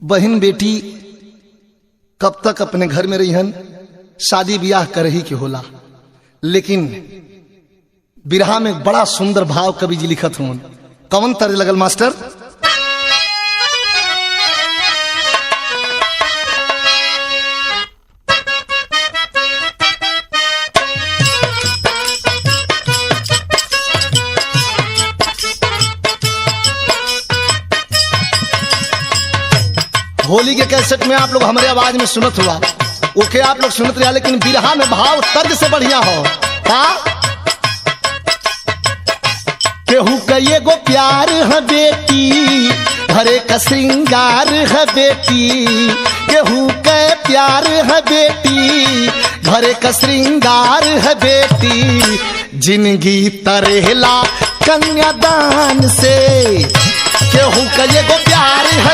बहन बेटी कब तक अपने घर में रही हन, शादी ब्याह कर ही के होला। लेकिन बिरहा में बड़ा सुंदर भाव कवि जी लिखत हूं। कवन तरह लगल मास्टर? होली के कैसेट में आप लोग हमारे आवाज में सुनत हुआ, ओके आप लोग सुनत रहा, लेकिन बिरहा में भाव तर्ज से बढ़िया हो। केहू का ये गो प्यार है बेटी, भरे का श्रृंगार है बेटी। केहू का प्यार है बेटी, भरे का श्रृंगार है बेटी। जिंदगी तरेला कन्यादान से, केहू का ये गो प्यार है